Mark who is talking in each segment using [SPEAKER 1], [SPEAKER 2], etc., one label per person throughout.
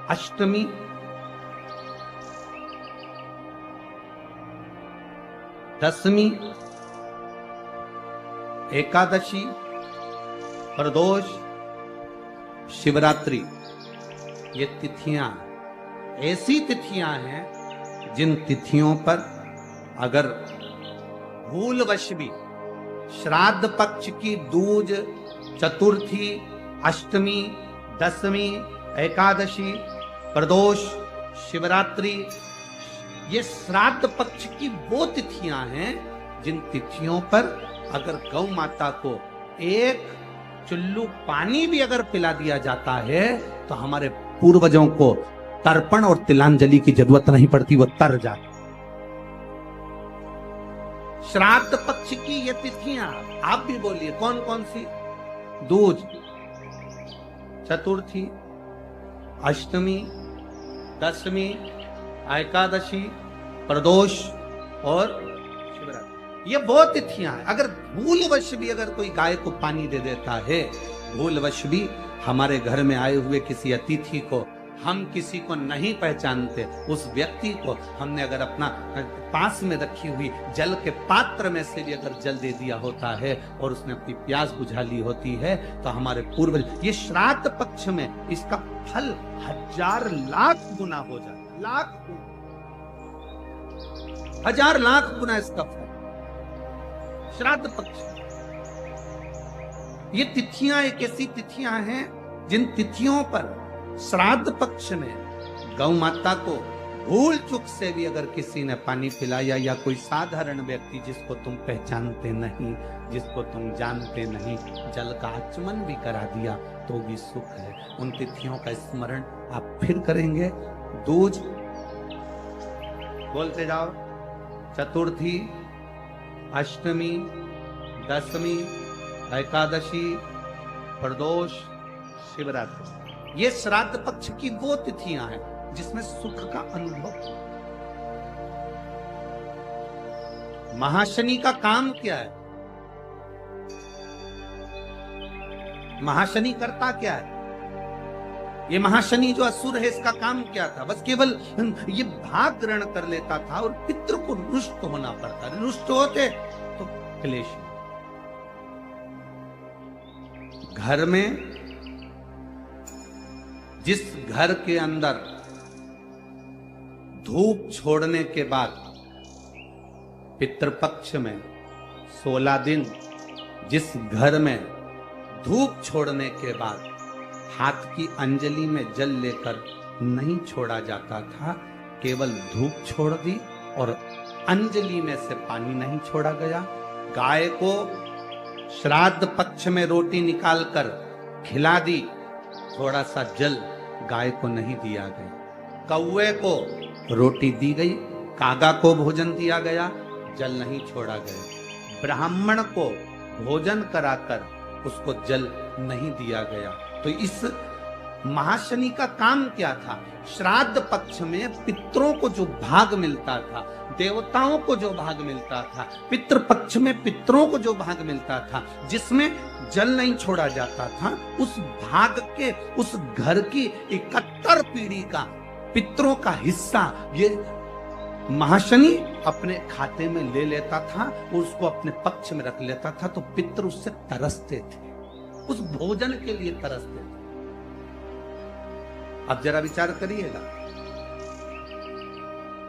[SPEAKER 1] अष्टमी, दशमी, एकादशी, प्रदोष, शिवरात्रि, ये तिथियां ऐसी तिथियां हैं जिन तिथियों पर अगर भूलवश भी श्राद्ध पक्ष की दूज, चतुर्थी, अष्टमी, दशमी, एकादशी, प्रदोष, शिवरात्रि, ये श्राद्ध पक्ष की वो तिथियां हैं जिन तिथियों पर अगर गौ माता को एक चुल्लू पानी भी अगर पिला दिया जाता है तो हमारे पूर्वजों को तर्पण और तिलांजलि की जरूरत नहीं पड़ती, वो तर जाते। श्राद्ध पक्ष की ये तिथियां आप भी बोलिए कौन कौन सी? दूज, चतुर्थी, अष्टमी, दशमी, एकादशी, प्रदोष और शिवरात्रि, ये वो तिथियां हैं। अगर भूलवश भी अगर कोई गाय को पानी दे देता है, भूलवश भी हमारे घर में आए हुए किसी अतिथि को हम किसी को नहीं पहचानते, उस व्यक्ति को हमने अगर अपना पास में रखी हुई जल के पात्र में से भी अगर जल दे दिया होता है और उसने अपनी प्यास बुझा ली होती है तो हमारे पूर्वज, ये श्राद्ध पक्ष में इसका फल 1000 लाख गुना हो जाए, लाख, 1000 लाख गुना इसका फल श्राद्ध पक्ष। ये तिथियां एक ऐसी तिथियां हैं जिन तिथियों पर श्राद्ध पक्ष में गौ माता को भूल चूक से भी अगर किसी ने पानी पिलाया या कोई साधारण व्यक्ति जिसको तुम पहचानते नहीं, जिसको तुम जानते नहीं, जल का आचमन भी करा दिया तो भी सुख है। उन तिथियों का स्मरण आप फिर करेंगे। दूज बोलते जाओ, चतुर्थी, अष्टमी, दशमी, एकादशी, प्रदोष, शिवरात्रि, ये श्राद्ध पक्ष की वो तिथियां हैं जिसमें सुख का अनुभव। महाशनि का काम क्या है? महाशनि करता क्या है? ये महाशनि जो असुर है इसका काम क्या था? बस केवल ये भाग ग्रहण कर लेता था और पितृ को रुष्ट होना पड़ता। रुष्ट होते तो क्लेश। घर में जिस घर के अंदर धूप छोड़ने के बाद पितृपक्ष में 16 दिन, जिस घर में धूप छोड़ने के बाद हाथ की अंजलि में जल लेकर नहीं छोड़ा जाता था, केवल धूप छोड़ दी और अंजलि में से पानी नहीं छोड़ा गया। गाय को श्राद्ध पक्ष में रोटी निकालकर खिला दी, थोड़ा सा जल गाय को नहीं दिया गया। कौवे को रोटी दी गई, कागा को भोजन दिया गया, जल नहीं छोड़ा गया। ब्राह्मण को भोजन कराकर उसको जल नहीं दिया गया। तो इस महाशनि का काम क्या था? श्राद्ध पक्ष में पितरों को जो भाग मिलता था, देवताओं को जो भाग मिलता था, पितृ पक्ष में पितरों को जो भाग मिलता था, जिसमें जल नहीं छोड़ा जाता था, उस भाग के, उस घर की 71 पीढ़ी का पितरों का हिस्सा ये महाशनि अपने खाते में ले लेता था और उसको अपने पक्ष में रख लेता था। तो पितृ उससे तरसते थे, उस भोजन के लिए तरसते थे। अब जरा विचार करिएगा।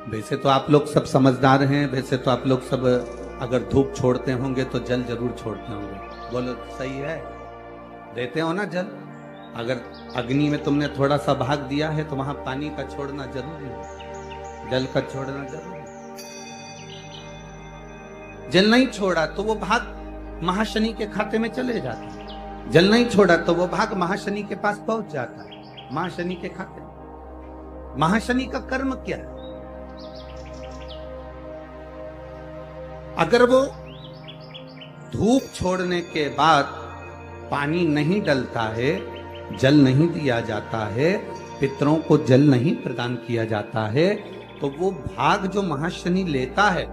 [SPEAKER 1] वैसे तो आप लोग सब समझदार हैं, वैसे तो आप लोग सब अगर धूप छोड़ते होंगे तो जल जरूर छोड़ते होंगे। बोलो सही है? देते हो ना जल? अगर अग्नि में तुमने थोड़ा सा भाग दिया है तो वहां पानी का छोड़ना जरूरी है, जल का छोड़ना जरूरी है। जल नहीं छोड़ा तो वो भाग महाशनि के खाते में चले जाता है, जल नहीं छोड़ा तो वो भाग महाशनि के पास पहुंच जाता है, महाशनि के खाते में। महाशनि का कर्म क्या है? अगर वो धूप छोड़ने के बाद पानी नहीं डलता है, जल नहीं दिया जाता है, पितरों को जल नहीं प्रदान किया जाता है, तो वो भाग जो महाशनि लेता है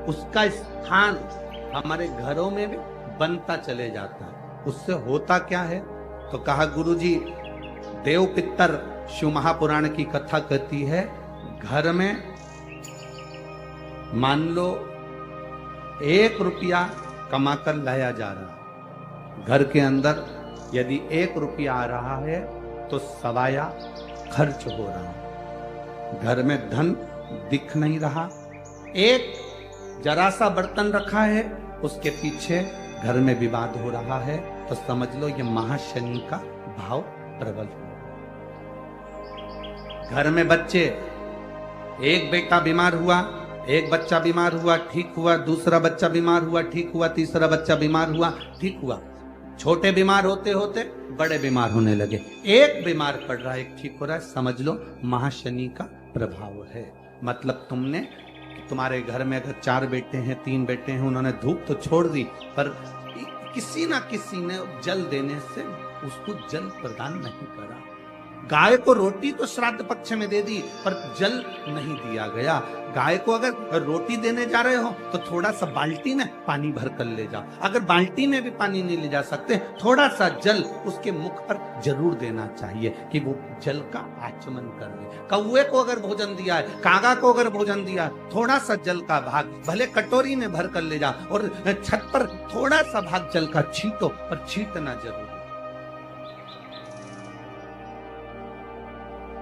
[SPEAKER 1] उसका स्थान हमारे घरों में भी बनता चले जाता है। उससे होता क्या है? तो कहा गुरुजी, देव पितर शिव महापुराण की कथा कहती है, घर में मान लो 1 रुपया कमाकर लाया जा रहा, घर के अंदर यदि 1 रुपया आ रहा है तो सवाया खर्च हो रहा, घर में धन दिख नहीं रहा, एक जरा सा बर्तन रखा है उसके पीछे घर में विवाद हो रहा है, तो समझ लो ये महाशनि का भाव प्रबल हो। घर में बच्चे, एक बेटा बीमार हुआ, एक बच्चा बीमार हुआ ठीक हुआ, दूसरा बच्चा बीमार हुआ ठीक हुआ, तीसरा बच्चा बीमार हुआ ठीक हुआ, छोटे बीमार होते होते बड़े बीमार होने लगे, एक बीमार पड़ रहा है एक ठीक हो रहा है, समझ लो महाशनि का प्रभाव है। मतलब तुम्हारे घर में अगर 4 बेटे हैं 3 बेटे हैं, उन्होंने धूप तो छोड़ दी पर किसी ना किसी ने जल देने से उसको जल प्रदान नहीं करा। गाय को रोटी तो श्राद्ध पक्ष में दे दी पर जल नहीं दिया गया। गाय को अगर रोटी देने जा रहे हो तो थोड़ा सा बाल्टी में पानी भर कर ले जाओ, अगर बाल्टी में भी पानी नहीं ले जा सकते थोड़ा सा जल उसके मुख पर जरूर देना चाहिए कि वो जल का आचमन कर ले। कौवे को अगर भोजन दिया है, कागा को अगर भोजन दिया, थोड़ा सा जल का भाग भले कटोरी में भर कर ले जा और छत पर थोड़ा सा भाग जल का छींटो, पर छींटना जरूर।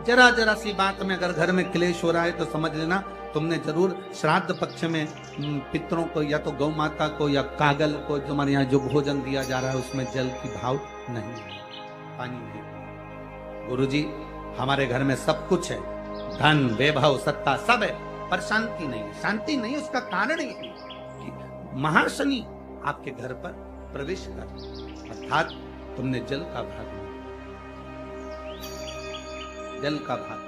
[SPEAKER 1] जरा जरा सी बात में अगर घर में क्लेश हो रहा है तो समझ लेना तुमने जरूर श्राद्ध पक्ष में पितरों को या तो गौ माता को या कागल को तुम्हारे यहाँ जो भोजन दिया जा रहा है उसमें जल की भाव नहीं है, पानी नहीं। गुरुजी हमारे घर में सब कुछ है, धन वैभव सत्ता सब है, पर शांति नहीं है। शांति नहीं उसका कारण ये है कि महाशनि आपके घर पर प्रवेश कर, अर्थात तुमने जल का भाग, जल का भाग।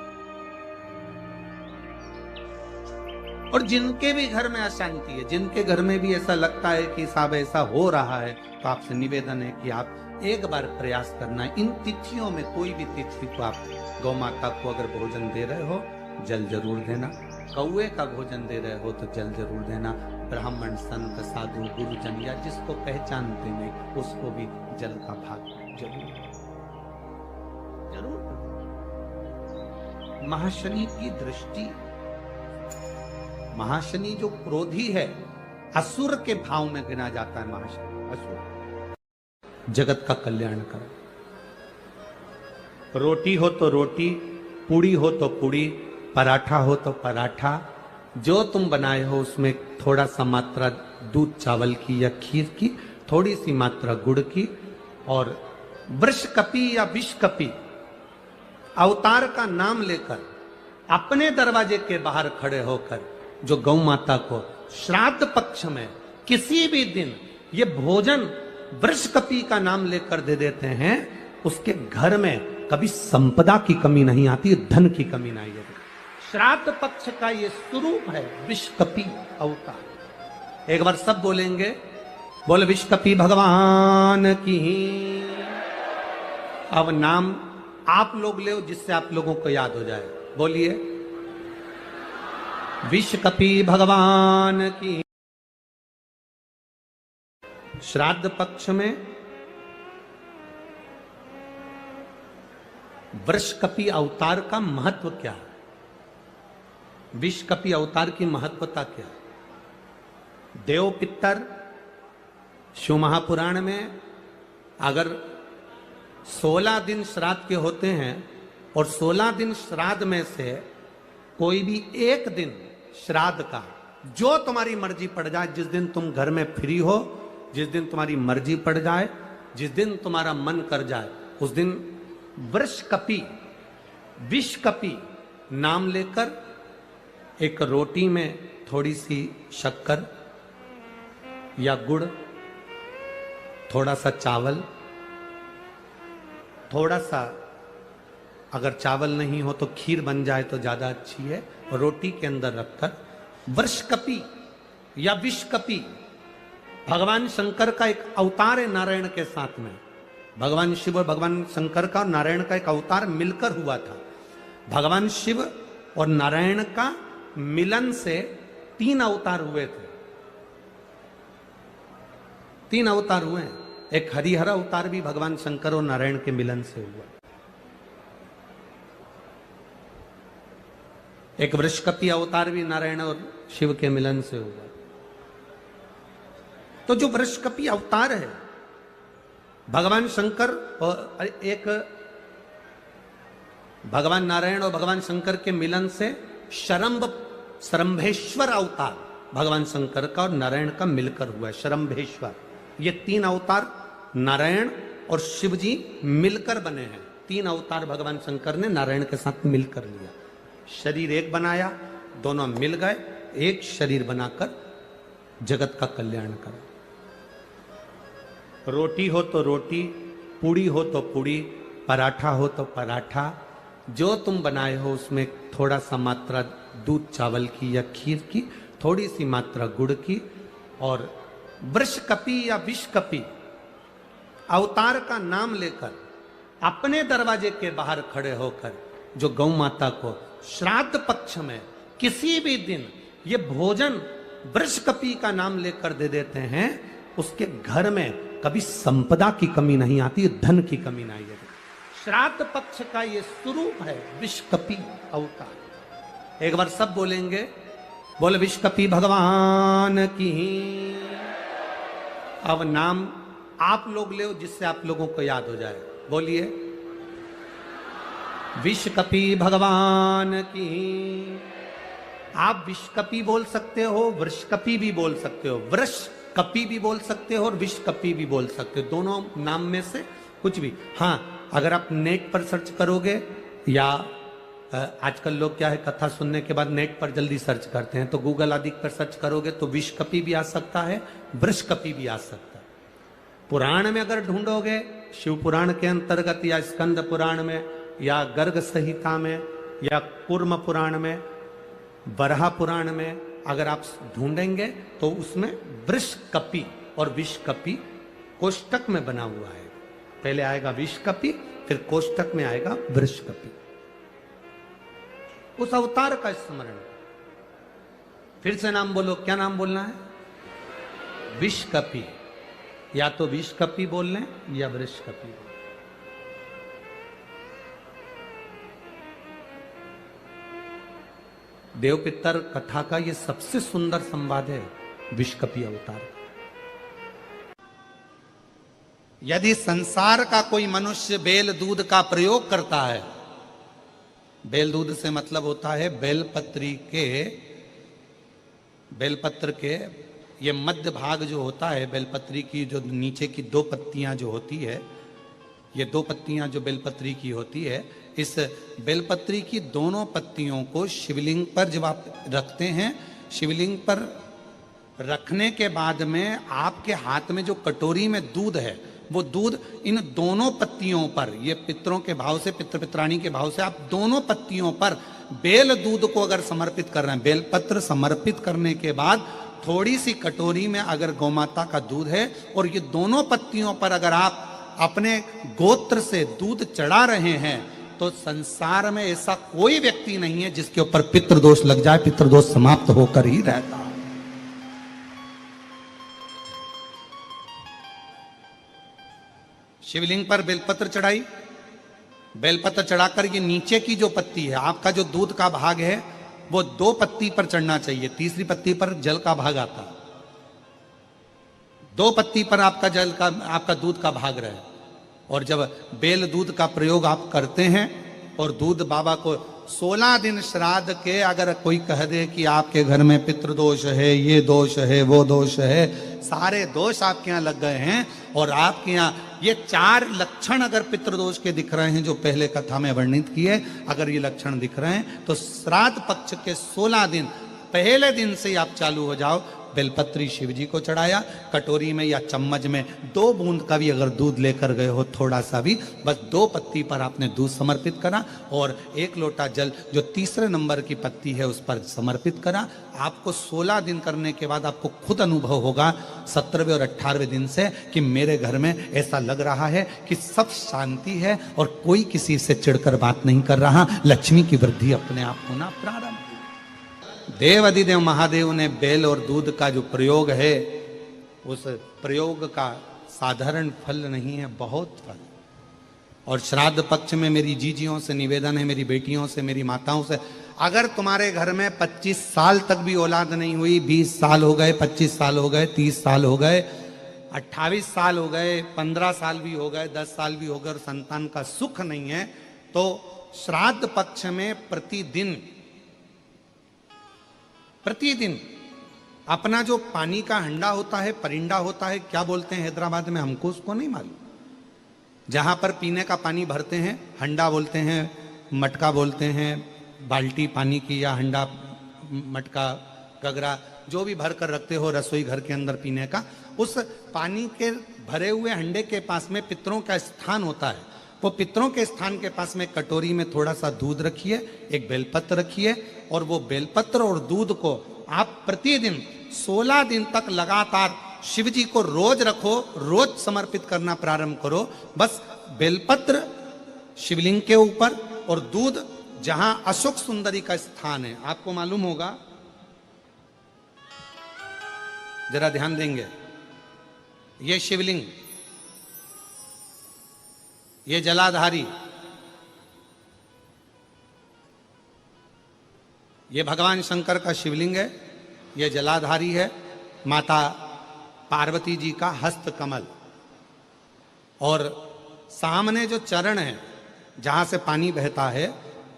[SPEAKER 1] और जिनके भी घर में अशांति है, जिनके घर में भी ऐसा लगता है कि साहब ऐसा हो रहा है, तो आपसे निवेदन है कि आप एक बार प्रयास करना। इन तिथियों में कोई भी तिथि को आप गौ माता को अगर भोजन दे रहे हो जल जरूर देना, कौए का भोजन दे रहे हो तो जल जरूर देना, ब्राह्मण संत साधु गुरुजन या जिसको पहचानते नहीं उसको भी जल का भाग जरूर जरूर। महाशनि की दृष्टि, महाशनि जो क्रोधी है असुर के भाव में गिना जाता है। महाशनि असुर जगत का कल्याण करे, रोटी हो तो रोटी, पूड़ी हो तो पूड़ी, पराठा हो तो पराठा, जो तुम बनाए हो उसमें थोड़ा सा मात्रा दूध चावल की या खीर की, थोड़ी सी मात्रा गुड़ की, और वृषकपि या विषकपि अवतार का नाम लेकर अपने दरवाजे के बाहर खड़े होकर जो गौ माता को श्राद्ध पक्ष में किसी भी दिन ये भोजन वृषकपि का नाम लेकर दे देते हैं, उसके घर में कभी संपदा की कमी नहीं आती, धन की कमी नहीं आती। श्राद्ध पक्ष का ये स्वरूप है विषकपि अवतार। एक बार सब बोलेंगे, बोल विषकपि भगवान की। अब नाम आप लोग ले जिससे आप लोगों को याद हो जाए, बोलिए विषकपि भगवान की। श्राद्ध पक्ष में वृषकपि अवतार का महत्व क्या है, विषकपि अवतार की महत्वता क्या है। देव पितर शिव महापुराण में अगर 16 दिन श्राद्ध के होते हैं और 16 दिन श्राद्ध में से कोई भी एक दिन श्राद्ध का जो तुम्हारी मर्जी पड़ जाए, जिस दिन तुम घर में फ्री हो, जिस दिन तुम्हारी मर्जी पड़ जाए, जिस दिन तुम्हारा मन कर जाए, उस दिन वृषकपि विषकपि नाम लेकर एक रोटी में थोड़ी सी शक्कर या गुड़, थोड़ा सा चावल, थोड़ा सा अगर चावल नहीं हो तो खीर बन जाए तो ज्यादा अच्छी है, रोटी के अंदर रखकर वृषकपि या विषकपि भगवान शंकर का एक अवतार है नारायण के साथ में। भगवान शिव और भगवान शंकर का और नारायण का एक अवतार मिलकर हुआ था। भगवान शिव और नारायण का मिलन से 3 अवतार हुए थे, 3 अवतार हुए हैं। एक हरिहर अवतार भी भगवान शंकर और नारायण के मिलन से हुआ। एक वृषकपि अवतार भी नारायण और शिव के मिलन से हुआ। तो जो वृषकपि अवतार है भगवान शंकर और एक भगवान नारायण और भगवान शंकर के मिलन से शरंभेश्वर अवतार भगवान शंकर का और नारायण का मिलकर हुआ है। शरंभेश्वर, ये 3 अवतार नारायण और शिव जी मिलकर बने हैं। 3 अवतार भगवान शंकर ने नारायण के साथ मिलकर लिया, शरीर एक बनाया, दोनों मिल गए, एक शरीर बनाकर जगत का कल्याण कर। रोटी हो तो रोटी, पूड़ी हो तो पूड़ी, पराठा हो तो पराठा, जो तुम बनाए हो उसमें थोड़ा सा मात्रा दूध चावल की या खीर की, थोड़ी सी मात्रा गुड़ की। और वृषकपि या विषकपि अवतार का नाम लेकर अपने दरवाजे के बाहर खड़े होकर जो गौ माता को श्राद्ध पक्ष में किसी भी दिन ये भोजन वृषकपि का नाम लेकर दे देते हैं, उसके घर में कभी संपदा की कमी नहीं आती, धन की कमी नहीं आती। श्राद्ध पक्ष का ये स्वरूप है विषकपि अवतार। एक बार सब बोलेंगे, बोल विषकपि भगवान की। अब नाम आप लोग ले जिससे आप लोगों को याद हो जाए, बोलिए विषकपि भगवान की। आप विषकपि बोल सकते हो, वृषकपि भी बोल सकते हो, वृषकपि भी बोल सकते हो और विषकपि भी बोल सकते हो, दोनों नाम में से कुछ भी। हाँ, अगर आप नेट पर सर्च करोगे या आजकल लोग क्या है कथा सुनने के बाद नेट पर जल्दी सर्च करते हैं, तो गूगल आदि पर सर्च करोगे तो विषकपि भी आ सकता है, वृषकपि भी आ सकता है। पुराण में अगर ढूंढोगे, शिव पुराण के अंतर्गत या स्कंद पुराण में या गर्ग संहिता में या कूर्म पुराण में, बरहा पुराण में अगर आप ढूंढेंगे तो उसमें वृषकपि और विषकपि कोष्टक में बना हुआ है। पहले आएगा विषकपि, फिर कोष्टक में आएगा वृषकपि। उस अवतार का स्मरण। फिर से नाम बोलो, क्या नाम बोलना है? विषकपि। या तो विषकपि बोल लें या वृषकपि बोल। देव पितर कथा का ये सबसे सुंदर संवाद है विषकपि अवतार। यदि संसार का कोई मनुष्य बेल दूध का प्रयोग करता है, बेल दूध से मतलब होता है बेलपत्र के ये मध्य भाग जो होता है, बेलपत्री की जो नीचे की 2 पत्तियां जो होती है, ये 2 पत्तियां जो बेलपत्री की होती है, इस बेलपत्री की दोनों पत्तियों को शिवलिंग पर जब आप रखते हैं, शिवलिंग पर रखने के बाद में आपके हाथ में जो कटोरी में दूध है, वो दूध इन दोनों पत्तियों पर, ये पितरों के भाव से, पितृ पित्राणी के भाव से आप दोनों पत्तियों पर बेल दूध को अगर समर्पित कर रहे हैं, बेलपत्र समर्पित करने के बाद थोड़ी सी कटोरी में अगर गौमाता का दूध है और ये दोनों पत्तियों पर अगर आप अपने गोत्र से दूध चढ़ा रहे हैं, तो संसार में ऐसा कोई व्यक्ति नहीं है जिसके ऊपर पितृदोष लग जाए। पितृदोष समाप्त होकर ही रहता है। शिवलिंग पर बेलपत्र चढ़ाई, बेलपत्र चढ़ाकर ये नीचे की जो पत्ती है, आपका जो दूध का भाग है वो 2 पत्ती पर चढ़ना चाहिए, तीसरी पत्ती पर जल का भाग आता है। 2 पत्ती पर आपका दूध का भाग रहे। और जब बेल दूध का प्रयोग आप करते हैं और दूध बाबा को 16 दिन श्राद्ध के अगर कोई कह दे कि आपके घर में पितृदोष है, ये दोष है, वो दोष है, सारे दोष आपके यहाँ लग गए हैं और आपके यहाँ ये 4 लक्षण अगर पितृदोष के दिख रहे हैं जो पहले कथा में वर्णित किए, अगर ये लक्षण दिख रहे हैं तो श्राद्ध पक्ष के 16 दिन पहले दिन से ही आप चालू हो जाओ। बेलपत्री शिव जी को चढ़ाया, कटोरी में या चम्मच में 2 बूंद का भी अगर दूध लेकर गए हो, थोड़ा सा भी, बस 2 पत्ती पर आपने दूध समर्पित करा और 1 लोटा जल जो तीसरे नंबर की पत्ती है उस पर समर्पित करा। आपको 16 दिन करने के बाद आपको खुद अनुभव होगा 17वें और 18वें दिन से कि मेरे घर में ऐसा लग रहा है कि सब शांति है और कोई किसी से चिढ़कर बात नहीं कर रहा। लक्ष्मी की वृद्धि अपने आप होना प्रारंभ। देव अधिदेव महादेव ने बेल और दूध का जो प्रयोग है, उस प्रयोग का साधारण फल नहीं है, बहुत फल। और श्राद्ध पक्ष में मेरी जीजियों से निवेदन है, मेरी बेटियों से, मेरी माताओं से, अगर तुम्हारे घर में 25 साल तक भी औलाद नहीं हुई, 20 साल हो गए, 25 साल हो गए, 30 साल हो गए, 28 साल हो गए, 15 साल भी हो गए, 10 साल भी हो गए और संतान का सुख नहीं है, तो श्राद्ध पक्ष में प्रतिदिन अपना जो पानी का हंडा होता है, परिंडा होता है, क्या बोलते हैं हैदराबाद में, हमको उसको नहीं मालूम, जहां पर पीने का पानी भरते हैं हंडा बोलते हैं, मटका बोलते हैं, बाल्टी पानी की या हंडा, मटका, गगरा, जो भी भर कर रखते हो रसोई घर के अंदर पीने का, उस पानी के भरे हुए हंडे के पास में पितरों का स्थान होता है। वो पितरों के स्थान के पास में कटोरी में थोड़ा सा दूध रखिए, एक बेलपत्र रखिए, और वो बेलपत्र और दूध को आप प्रतिदिन 16 दिन तक लगातार शिव जी को रोज रखो, रोज समर्पित करना प्रारंभ करो। बस बेलपत्र शिवलिंग के ऊपर और दूध जहां अशोक सुंदरी का स्थान है, आपको मालूम होगा, जरा ध्यान देंगे, ये शिवलिंग, ये जलाधारी, ये भगवान शंकर का शिवलिंग है, ये जलाधारी है, माता पार्वती जी का हस्त कमल, और सामने जो चरण है जहां से पानी बहता है,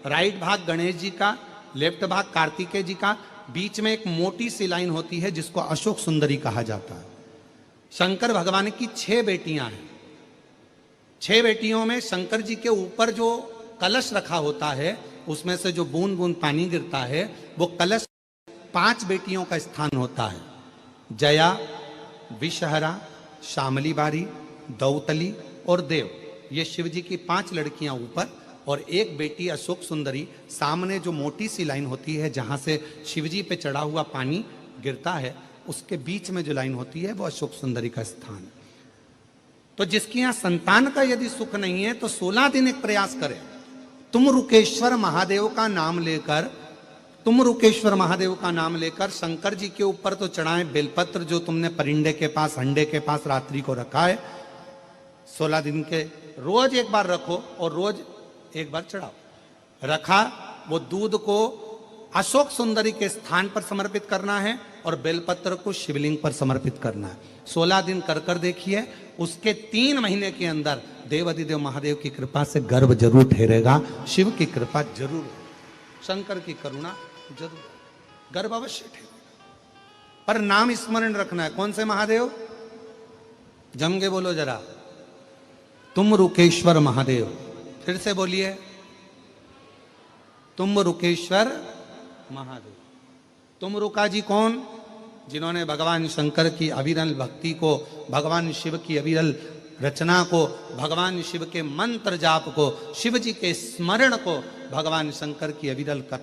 [SPEAKER 1] राइट भाग गणेश जी का, लेफ्ट भाग कार्तिकेय जी का, बीच में एक मोटी सी लाइन होती है जिसको अशोक सुंदरी कहा जाता है। शंकर भगवान की 6 बेटियां हैं। 6 बेटियों में शंकर जी के ऊपर जो कलश रखा होता है, उसमें से जो बूंद बूंद पानी गिरता है, वो कलश 5 बेटियों का स्थान होता है, जया, विषहरा, शामली बारी, दौतली और देव। ये शिव जी की 5 लड़कियां ऊपर और एक बेटी अशोक सुंदरी। सामने जो मोटी सी लाइन होती है जहां से शिव जी पे चढ़ा हुआ पानी गिरता है, उसके बीच में जो लाइन होती है वो अशोक सुंदरी का स्थान। तो जिसके यहां संतान का यदि सुख नहीं है तो 16 दिन एक प्रयास करें, तुम रुकेश्वर महादेव का नाम लेकर, तुम रुकेश्वर महादेव का नाम लेकर शंकर जी के ऊपर तो चढ़ाएं बेलपत्र, जो तुमने परिंडे के पास, हंडे के पास रात्रि को रखा है, 16 दिन के रोज एक बार रखो और रोज एक बार चढ़ाओ। रखा, वो दूध को अशोक सुंदरी के स्थान पर समर्पित करना है और बेलपत्र को शिवलिंग पर समर्पित करना है। 16 दिन कर देखिए, उसके 3 महीने के अंदर देवाधिदेव महादेव की कृपा से गर्भ जरूर ठहरेगा, शिव की कृपा जरूर, शंकर की करुणा जरूर, गर्भ अवश्य ठहरेगा। पर नाम स्मरण रखना है, कौन से महादेव, जम के बोलो जरा, तुम रुकेश्वर महादेव। फिर से बोलिए, तुम रुकेश्वर महादेव। तुम रुका जी कौन, जिन्होंने भगवान शंकर की अविरल भक्ति को, भगवान शिव की अविरल रचना को, भगवान शिव के मंत्र जाप को, शिव जी के स्मरण को, भगवान शंकर की अविरल कथा